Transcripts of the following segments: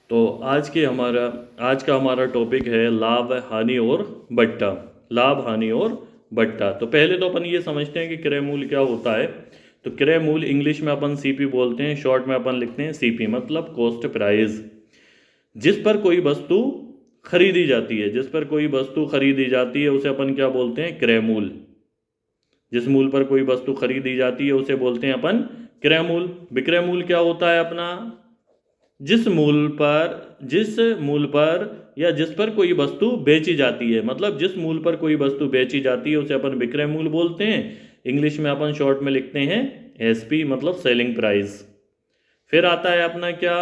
तो आज का हमारा टॉपिक है लाभ, हानि और बट्टा। लाभ, हानि और बट्टा। तो पहले तो अपन ये समझते हैं कि क्रय मूल्य क्या होता है। तो क्रय मूल्य इंग्लिश में अपन सीपी बोलते हैं, शॉर्ट में अपन लिखते हैं सीपी, मतलब कॉस्ट प्राइस। जिस पर कोई वस्तु खरीदी जाती है, जिस पर कोई वस्तु खरीदी जाती है उसे अपन क्या बोलते हैं? क्रय मूल्य। जिस मूल्य पर कोई वस्तु खरीदी जाती है उसे बोलते हैं अपन क्रय मूल्य। विक्रय मूल्य क्या होता है अपना? जिस मूल्य पर या जिस पर कोई वस्तु बेची जाती है, मतलब जिस मूल्य पर कोई वस्तु बेची जाती है उसे अपन विक्रय मूल्य बोलते हैं। इंग्लिश में अपन शॉर्ट में लिखते हैं एसपी, मतलब सेलिंग प्राइस। फिर आता है अपना क्या?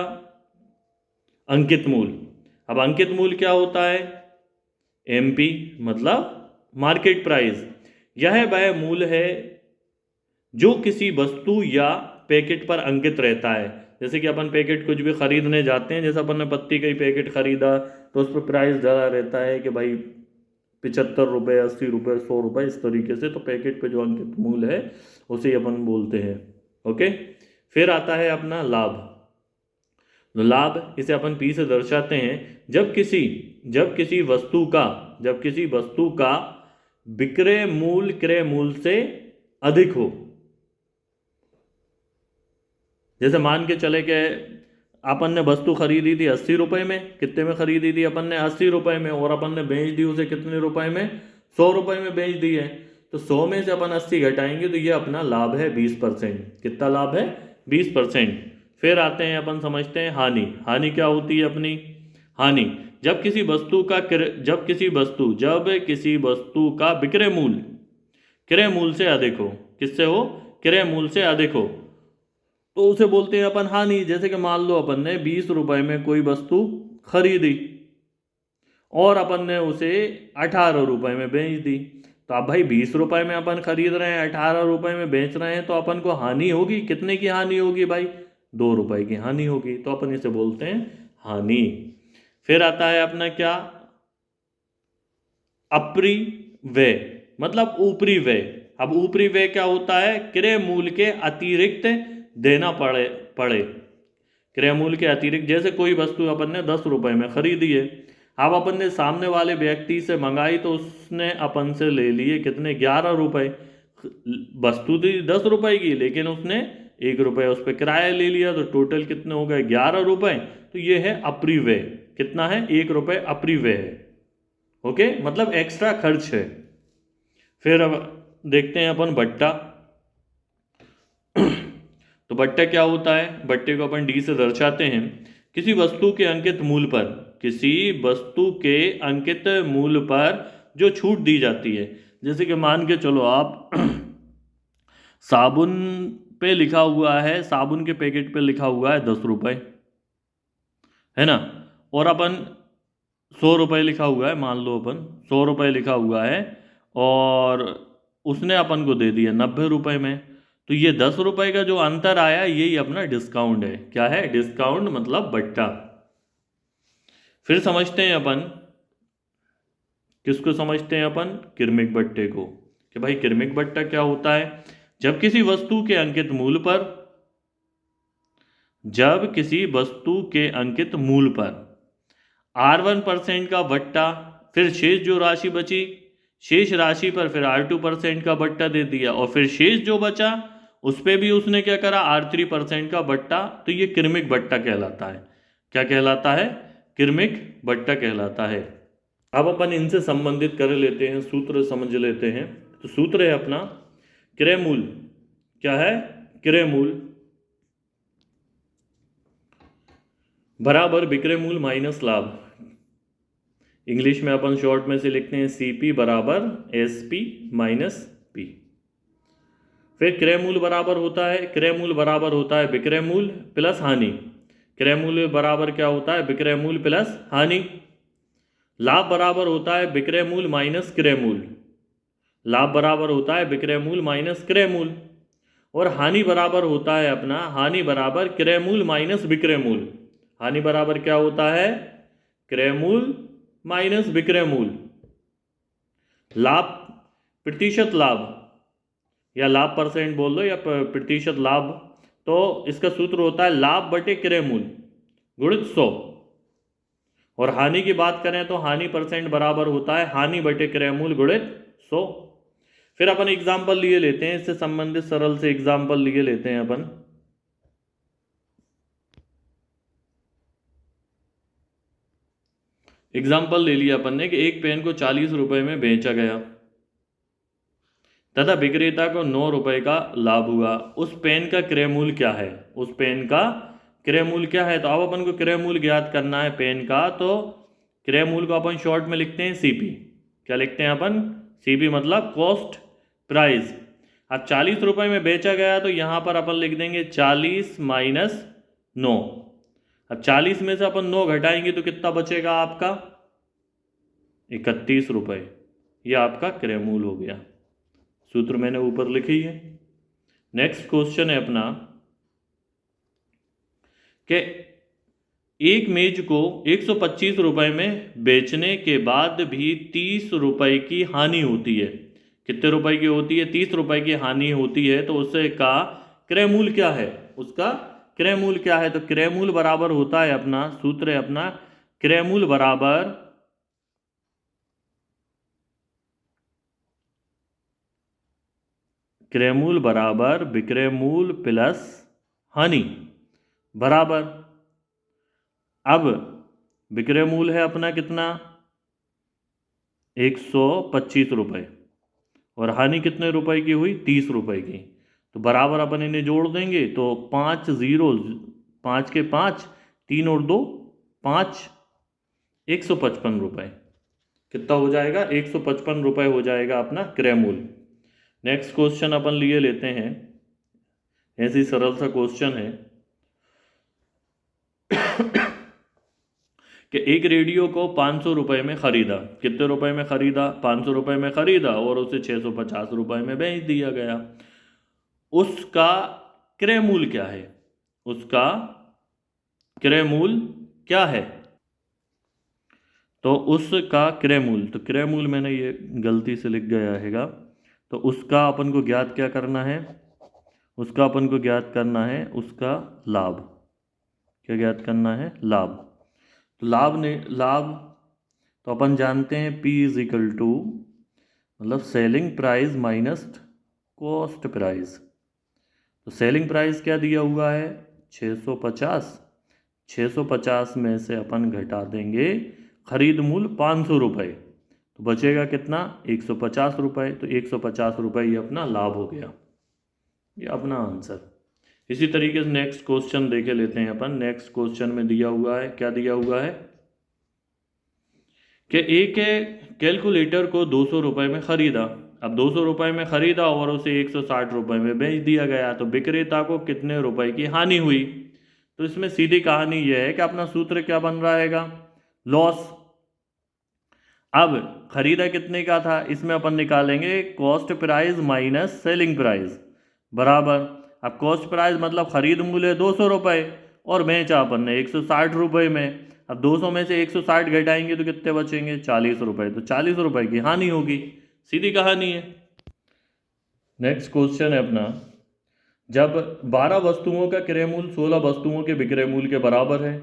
अंकित मूल्य। अब अंकित मूल्य क्या होता है? एमपी, मतलब मार्केट प्राइस। यह वह मूल्य है जो किसी वस्तु या पैकेट पर अंकित रहता है। जैसे कि अपन पैकेट कुछ भी खरीदने जाते हैं, जैसे अपन ने पत्ती का ही पैकेट खरीदा तो उस पर प्राइस ज़्यादा रहता है कि भाई 75 रुपये, 80 रुपये, 100 रुपये, इस तरीके से। तो पैकेट पे जो अंकित मूल्य है उसे अपन बोलते हैं। ओके। फिर आता है अपना लाभ। लाभ इसे अपन पी से दर्शाते हैं जब किसी वस्तु का विक्रय मूल्य क्रय मूल्य से अधिक हो। जैसे मान के चले कि अपन ने वस्तु खरीदी थी 80 रुपये में। कितने में खरीदी थी अपन ने? 80 रुपये में। और अपन ने बेच दी उसे कितने रुपए में? 100 रुपये में बेच दी है। तो 100 में से अपन 80 घटाएंगे तो ये अपना लाभ है 20%। कितना लाभ है? 20%। फिर आते हैं अपन समझते हैं हानि। हानि क्या होती है अपनी? हानि जब किसी वस्तु का विक्रय मूल्य क्रय मूल्य से अधिक हो। किससे हो? क्रय मूल्य से अधिक हो तो उसे बोलते हैं अपन हानि। जैसे कि मान लो अपन ने 20 रुपये में कोई वस्तु खरीदी और अपन ने उसे 18 रुपये में बेच दी। तो अब भाई 20 रुपये में अपन खरीद रहे हैं, 18 रुपये में बेच रहे हैं, तो अपन को हानि होगी। कितने की हानि होगी भाई? 2 रुपये की हानि होगी। तो अपन इसे बोलते हैं हानि। फिर आता है अपना क्या? अपरिव्यय, मतलब ऊपरी व्यय। अब ऊपरी व्यय क्या होता है? क्रय मूल्य के अतिरिक्त देना पड़े। क्रय मूल्य के अतिरिक्त, जैसे कोई वस्तु अपन ने 10 रुपये में खरीदी है, अब अपन ने सामने वाले व्यक्ति से मंगाई तो उसने अपन से ले लिए कितने? 11 रुपये। वस्तु थी 10 रुपये की, लेकिन उसने 1 रुपये उस पर किराया ले लिया, तो टोटल कितने हो गए? 11 रुपये। तो ये है अपरिव्यय। कितना है? 1 रुपये अपरिव्यय है। ओके, मतलब एक्स्ट्रा खर्च है। फिर अब देखते हैं अपन बट्टा। तो बट्टा क्या होता है? बट्टे को अपन डी से दर्शाते हैं किसी वस्तु के अंकित मूल्य पर जो छूट दी जाती है। जैसे कि मान के चलो आप साबुन पे लिखा हुआ है, साबुन के पैकेट पे लिखा हुआ है 10 रुपये, है ना? और अपन 100 रुपये लिखा हुआ है, मान लो अपन 100 रुपये लिखा हुआ है और उसने अपन को दे दिया 90 रुपये में। तो ये 10 रुपये का जो अंतर आया यही अपना डिस्काउंट है। क्या है? डिस्काउंट, मतलब बट्टा। फिर समझते हैं अपन, किसको समझते हैं अपन? क्रमिक बट्टे को। कि भाई क्रमिक बट्टा क्या होता है? जब किसी वस्तु के अंकित मूल्य पर R1% का बट्टा, फिर शेष जो राशि बची, शेष राशि पर फिर R2% का बट्टा दे दिया, और फिर शेष जो बचा उस पर भी उसने क्या करा? R3% का बट्टा। तो ये क्रमिक बट्टा कहलाता है। क्या कहलाता है? क्रमिक बट्टा कहलाता है। अब अपन इनसे संबंधित कर लेते हैं, सूत्र समझ लेते हैं। तो सूत्र है अपना क्रय मूल्य। क्या है? क्रय मूल्य बराबर विक्रय मूल्य माइनस लाभ। इंग्लिश में अपन शॉर्ट में से लिखते हैं सीपी बराबर एसपी माइनस पी। फिर क्रय मूल्य बराबर होता है विक्रय मूल्य प्लस हानि। क्रय मूल्य बराबर क्या होता है? विक्रय मूल्य प्लस हानि। लाभ बराबर होता है विक्रय मूल्य माइनस क्रय मूल्य। लाभ बराबर होता है विक्रय मूल्य माइनस क्रय मूल्य। और हानि बराबर होता है अपना हानि बराबर क्रय मूल्य माइनस विक्रय मूल्य। हानि बराबर क्या होता है? क्रय मूल्य माइनस विक्रय मूल्य। लाभ, प्रतिशत लाभ, या लाभ परसेंट बोल दो, या प्रतिशत लाभ। तो इसका सूत्र होता है लाभ बटे क्रय मूल्य गुणित 100। और हानि की बात करें तो हानि परसेंट बराबर होता है हानि बटे क्रय मूल्य गुणित 100। फिर अपन एग्जाम्पल लिए लेते हैं, इससे संबंधित सरल से एग्जाम्पल लिए लेते हैं अपन। एग्जाम्पल ले लिया अपन ने कि एक पेन को 40 रुपए में बेचा गया तथा विक्रेता को 9 रुपए का लाभ हुआ। उस पेन का क्रय मूल्य क्या है? उस पेन का क्रय मूल्य क्या है? तो अब अपन को क्रय मूल्य ज्ञात करना है पेन का। तो क्रय मूल्य को अपन शॉर्ट में लिखते हैं सीपी। क्या लिखते हैं अपन? सीपी मतलब कॉस्ट प्राइस। अब 40 रुपए में बेचा गया तो यहाँ पर अपन लिख देंगे 40 माइनस 9। अब 40 में से अपन 9 घटाएंगे तो कितना बचेगा आपका? 31 रुपए। यह आपका क्रय मूल्य हो गया। सूत्र मैंने ऊपर लिखी है। नेक्स्ट क्वेश्चन है अपना कि एक मेज को 125 रुपए में बेचने के बाद भी 30 रुपए की हानि होती है। कितने रुपए की होती है? 30 रुपए की हानि होती है। तो उससे का क्रय मूल्य क्या है? उसका क्रय मूल्य क्या है? तो क्रय मूल्य बराबर होता है अपना, सूत्र है अपना क्रय मूल्य बराबर क्रय मूल्य बराबर विक्रय मूल्य प्लस हानि बराबर। अब विक्रय मूल्य है अपना कितना? 125 रुपए और हानि कितने रुपए की हुई? 30 रुपए की। तो बराबर अपन इन्हें जोड़ देंगे तो 5 जीरो 5 के 5 3 और 2 5 155 रुपए। कितना हो जाएगा? 155 रुपए हो जाएगा अपना क्रय मूल्य। नेक्स्ट क्वेश्चन अपन लिए लेते हैं, ऐसी सरल सा क्वेश्चन है कि एक रेडियो को 500 रुपए में खरीदा। कितने रुपए में खरीदा? 500 रुपए में खरीदा और उसे 650 रुपए में बेच दिया गया। उसका क्रय मूल्य क्या है? उसका क्रय मूल्य क्या है? तो उसका क्रय मूल्य, तो क्रय मूल्य मैंने ये गलती से लिख गया हैगा। तो उसका अपन को ज्ञात क्या करना है? उसका अपन को ज्ञात करना है उसका लाभ। क्या ज्ञात करना है? लाभ। तो लाभ तो अपन जानते हैं P इज इक्वल टू मतलब selling price minus cost price. तो सेलिंग प्राइस क्या दिया हुआ है? 650। 650 में से अपन घटा देंगे खरीद मूल्य 500 रुपये, तो बचेगा कितना? 150 रुपये। तो 150 रुपये ये अपना लाभ हो गया, ये अपना आंसर। इसी तरीके से नेक्स्ट क्वेश्चन देखे लेते हैं अपन। नेक्स्ट क्वेश्चन में दिया हुआ है, क्या दिया हुआ है कि एक कैलकुलेटर को 200 रुपये में खरीदा। अब 200 रुपये में खरीदा और उसे 160 रुपये में बेच दिया गया, तो विक्रेता को कितने रुपए की हानि हुई? तो इसमें सीधी कहानी यह है कि अपना सूत्र क्या बन रहेगा? लॉस। अब खरीदा कितने का था? इसमें अपन निकालेंगे cost price minus selling price बराबर। अब कॉस्ट प्राइस मतलब खरीद मूल्य 200 रुपये और बेचा अपन ने 160 रुपये में। अब 200 में से 160 घटाएंगे तो कितने बचेंगे? 40 रुपये। तो 40 रुपये की हानि होगी, सीधी कहानी है। नेक्स्ट क्वेश्चन है अपना, जब 12 वस्तुओं का क्रय मूल्य 16 वस्तुओं के विक्रय मूल्य के बराबर है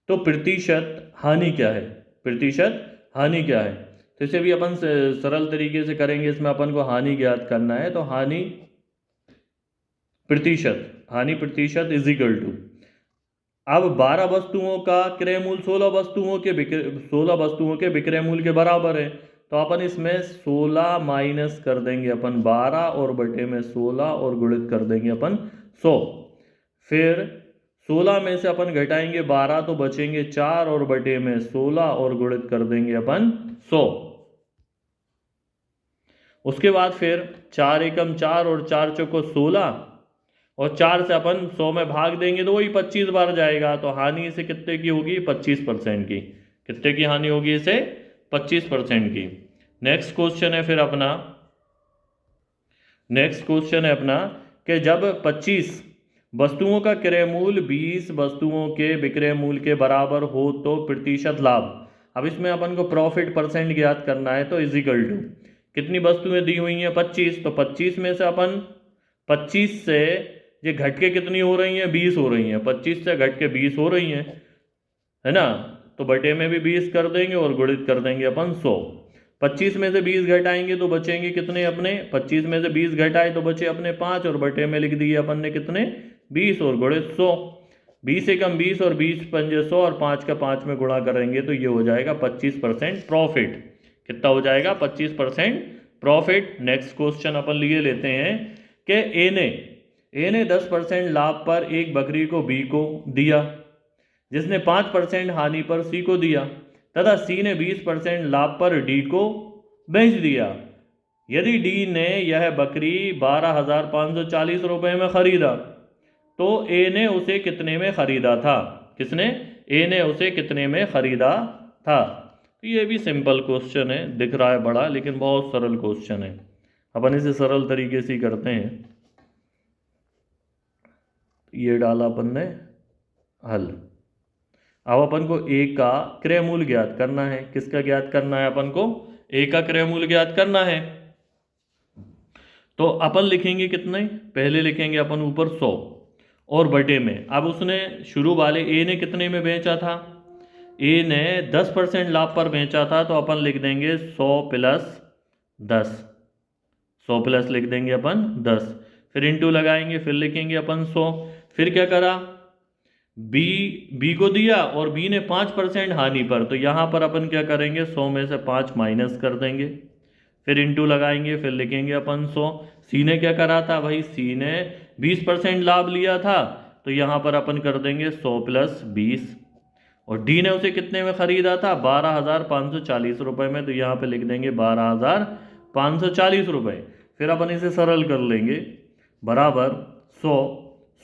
तो प्रतिशत हानि क्या है? प्रतिशत हानि क्या है? तो इसे भी अपन सरल तरीके से करेंगे। इसमें अपन को हानि ज्ञात करना है। तो हानि प्रतिशत इज इक्वल टू, अब 12 वस्तुओं का क्रय मूल्य 16 वस्तुओं के विक्रय मूल्य के बराबर है। तो अपन इसमें 16 माइनस कर देंगे अपन 12 और बटे में 16 और गुणित कर देंगे अपन 100। फिर 16 में से अपन घटाएंगे 12 तो बचेंगे 4 और बटे में 16 और गुणित कर देंगे अपन 100। उसके बाद फिर 4 एकम 4 और 4 चौको 16 और 4 से अपन 100 में भाग देंगे तो वही 25 बार जाएगा। तो हानि इसे कितने की होगी? 25% की। कितने की हानि होगी इसे? 25% की। नेक्स्ट क्वेश्चन है फिर अपना, नेक्स्ट क्वेश्चन है अपना कि जब 25 वस्तुओं का क्रय मूल्य 20 वस्तुओं के विक्रय मूल्य के बराबर हो तो प्रतिशत लाभ। अब इसमें अपन को प्रॉफिट परसेंट ज्ञात करना है। तो इज इक्वल टू, कितनी वस्तुएं दी हुई हैं? 25। तो 25 में से अपन 25 से ये घट के कितनी हो रही हैं? 20 हो रही हैं। 25 से घट के 20 हो रही हैं, है ना। तो बटे में भी 20 कर देंगे और गुणित कर देंगे अपन 100। 25 में से 20 घटाएंगे तो बचेंगे कितने अपने, 25 में से 20 घटाए तो बचे अपने 5 और बटे में लिख दिए अपन ने कितने 20 और गुणित 100। 20 एकम 20 और 20 पंजे 100 और 5 का 5 में गुणा करेंगे तो ये हो जाएगा 25% प्रॉफिट। कितना हो जाएगा 25% प्रॉफिट। नेक्स्ट क्वेश्चन अपन लिए लेते हैं कि ए ने 10% लाभ पर एक बकरी को बी को दिया, जिसने 5% हानि पर सी को दिया, तथा सी ने 20% लाभ पर डी को बेच दिया। यदि डी ने यह बकरी 12,540 रुपये में खरीदा तो ए ने उसे कितने में खरीदा था। किसने, ए ने उसे कितने में खरीदा था। तो ये भी सिंपल क्वेश्चन है, दिख रहा है बड़ा लेकिन बहुत सरल क्वेश्चन है। अपन इसे सरल तरीके से ही करते हैं। ये डाला अपन ने हल। अब अपन को ए का क्रय मूल्य ज्ञात करना है। किसका ज्ञात करना है अपन को, ए का क्रय मूल्य ज्ञात करना है। तो अपन लिखेंगे कितने, पहले लिखेंगे अपन ऊपर 100 और बटे में, अब उसने शुरू वाले ए ने कितने में बेचा था, ए ने 10% लाभ पर बेचा था तो अपन लिख देंगे 100 प्लस 10, 100 प्लस लिख देंगे अपन 10, फिर इंटू लगाएंगे, फिर लिखेंगे अपन 100। फिर क्या करा, बी को दिया और बी ने 5% हानि पर, तो यहाँ पर अपन क्या करेंगे 100 में से 5 माइनस कर देंगे, फिर इंटू लगाएंगे, फिर लिखेंगे अपन 100। सी ने क्या करा था भाई, सी ने 20% लाभ लिया था तो यहाँ पर अपन कर देंगे 100 प्लस 20, और डी ने उसे कितने में खरीदा था 12,540 रुपये में, तो यहाँ पे लिख देंगे 12,540 रुपये। फिर अपन इसे सरल कर लेंगे, बराबर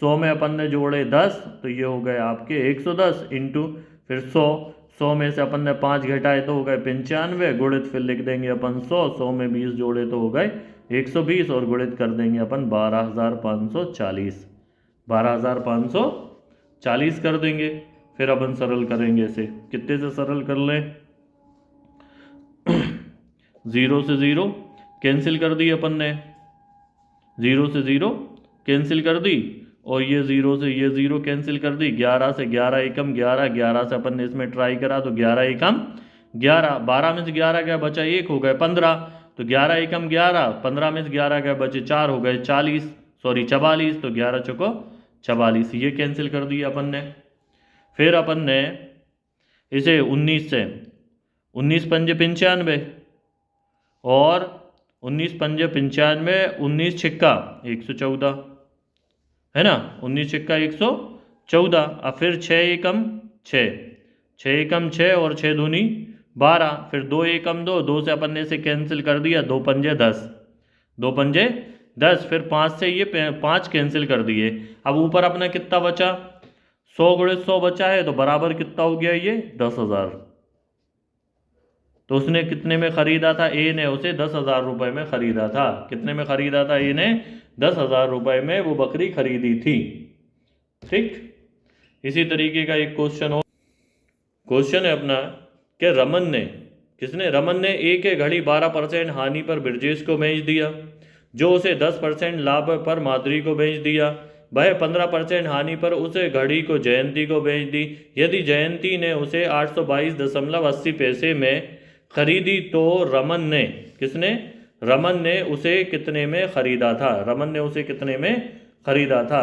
100 में अपन ने जोड़े 10 तो ये हो गए आपके 110 इंटू फिर 100 में से अपन ने 5 घटाए तो हो गए 95 गुणित, फिर लिख देंगे अपन 100 में 20 जोड़े तो हो गए 120 और गुणित कर देंगे अपन 12,540 कर देंगे। फिर अपन सरल करेंगे इसे, कितने से सरल कर लें 0 से 0 कैंसिल कर दी अपन ने, 0 से 0 कैंसिल कर दी और ये 0 से ये 0 कैंसिल कर दी, 11 से 11 एकम 11, 11 से अपन ने इसमें ट्राई करा तो 11 एकम 11, 12 में से 11 क्या बचा 1 हो गए 15, तो 11 एकम 11, 15 में से 11 क्या बचे 4 हो गए 44, तो 11 चौको 44, ये कैंसिल कर दिया अपन ने। फिर अपन ने इसे 19 पंजे 95 और 19 पंजे 95, 19 छिक्का 114 है ना, 19 छिक्का 114। अब फिर 6 एकम 6 और 6 दूनी 12, फिर 2 एकम 2 से अपन ने इसे कैंसिल कर दिया, 2 पंजे 10, फिर 5 से ये 5 कैंसिल कर दिए। अब ऊपर अपना कितना बचा 100 गुणित 100 बचा है तो बराबर कितना हो गया ये 10,000। तो उसने कितने में खरीदा था, ए ने उसे 10,000 रुपये में खरीदा था। कितने में खरीदा था, ए ने 10,000 रुपये में वो बकरी खरीदी थी। ठीक, इसी तरीके का एक क्वेश्चन हो, क्वेश्चन है अपना कि रमन ने ए के घड़ी 12% हानि पर ब्रजेश को बेच दिया, जो उसे 10% लाभ पर माधुरी को बेच दिया। वह 15% हानि पर उसे घड़ी को जयंती को बेच दी। यदि जयंती ने उसे 822.80 पैसे में खरीदी तो रमन ने उसे कितने में खरीदा था,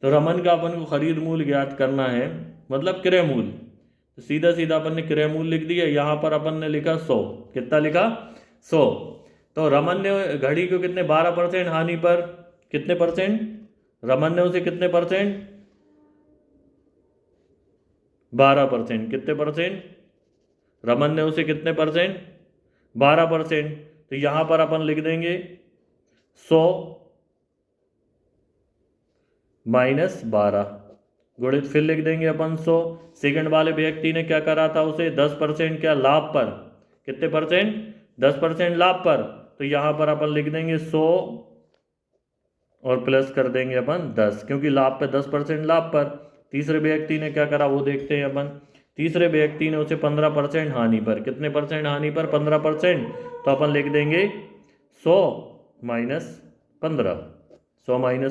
तो रमन का अपन को खरीद मूल्य ज्ञात करना है, मतलब क्रय मूल्य। तो सीधा अपन ने क्रय मूल्य लिख दिया, यहाँ पर अपन ने लिखा 100, कितना लिखा 100। तो रमन ने घड़ी को कितने 12% हानि पर कितने परसेंट, रमन ने उसे कितने परसेंट 12%, कितने परसेंट रमन ने उसे कितने परसेंट 12%। तो यहाँ पर अपन लिख देंगे 100 माइनस 12 गुणित, फिर लिख देंगे अपन 100। सेकंड वाले व्यक्ति ने क्या करा था, उसे 10% क्या लाभ पर, कितने परसेंट 10% लाभ पर, तो यहाँ पर अपन लिख देंगे 100 और प्लस कर देंगे अपन 10, क्योंकि लाभ पे 10% लाभ पर। तीसरे व्यक्ति ने क्या करा वो देखते हैं अपन, तीसरे व्यक्ति ने उसे 15% हानि पर, कितने परसेंट हानि पर 15%, तो अपन लिख देंगे 100 माइनस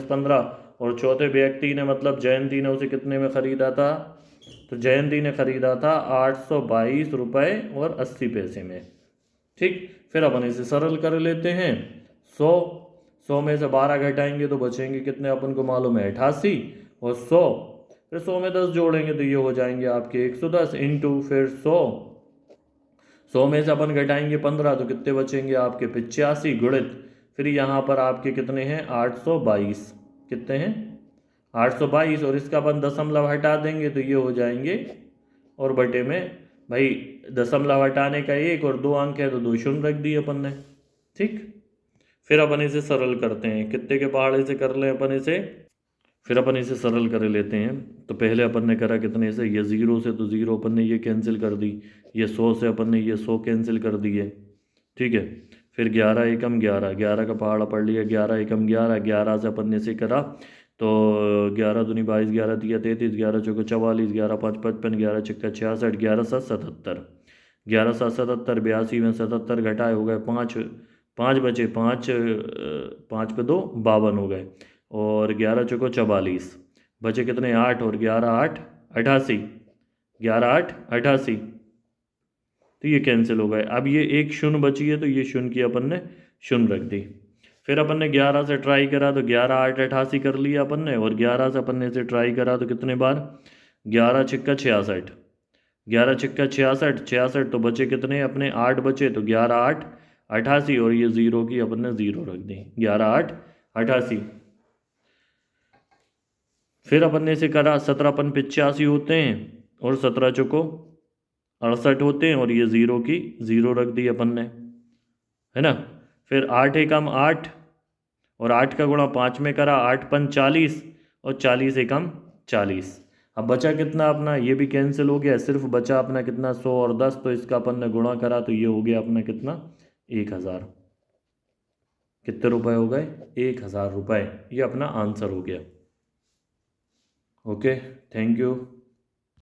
15। और चौथे व्यक्ति ने मतलब जयंती ने उसे कितने में खरीदा था, तो जयंती ने खरीदा था 822 रुपये और 80 पैसे में। ठीक, फिर अपन इसे सरल कर लेते हैं। 100 में से 12 घटाएंगे तो बचेंगे कितने, अपन को मालूम है 88, और 100, फिर 100 में 10 जोड़ेंगे तो ये हो जाएंगे आपके 110, इंटू फिर 100 में से अपन घटाएंगे 15 तो कितने बचेंगे आपके 85, गुणित फिर यहाँ पर आपके कितने हैं 822, कितने हैं 822, और इसका अपन दशमलव हटा देंगे तो ये हो जाएंगे, और बटे में भाई दशमलव हटाने का 1 और 2 अंक है तो 2 शून्य रख दिए अपन ने। ठीक, फिर अपन इसे सरल करते हैं, कितने के पहाड़े से कर लें अपन इसे, फिर अपन इसे सरल कर लेते हैं। तो पहले अपन ने करा कितने से, ये 0 से तो 0 अपन ने ये कैंसिल कर दी, ये 100 से अपन ने ये 100 कैंसिल कर दिए। ठीक है, फिर 11 एकम 11, 11 का पहाड़ा पढ़ लिया, 11 एकम 11, 11 से अपन ने से करा तो 11 दूनी 22, 11 तिया 33, 11 चौको 44, 11 5 55, 11 छक्का 66, 11 7 77, 11 7 77, 82 में 77 घटाए हो गए 5, 5 बचे, 5 5 पे 2 52 हो गए, और 11 चौको 44, बचे कितने 8, और 11 8 88, 11 8 88, तो ये कैंसिल हो गए। अब ये एक शून्य बची है तो ये शून्य की अपन ने शून्य रख दी। फिर अपन ने 11 से ट्राई करा तो 11 8 88 कर लिया अपन ने, और 11 से अपन ने इसे ट्राई करा तो कितने बार 11 छक्का 66, 11 छक्का 66, 66 तो बचे कितने अपने 8 बचे, तो 11 8 88, और ये 0 की अपन ने 0 रख दी, 11 8 88। फिर अपन ने इसे करा 17 अपन 85 होते हैं, और 17 चौको 68 होते हैं, और ये 0 की 0 रख दी अपन ने, है ना। फिर 8 एकम 8, और 8 का गुणा 5 में करा, 8 पन 40, और 40 एकम 40। अब बचा कितना अपना, ये भी कैंसिल हो गया, सिर्फ बचा अपना कितना 100 और 10, तो इसका अपन ने गुणा करा तो ये हो गया अपना कितना 1000। कितने रुपए हो गए 1000 रुपये, ये अपना आंसर हो गया। Okay, thank you.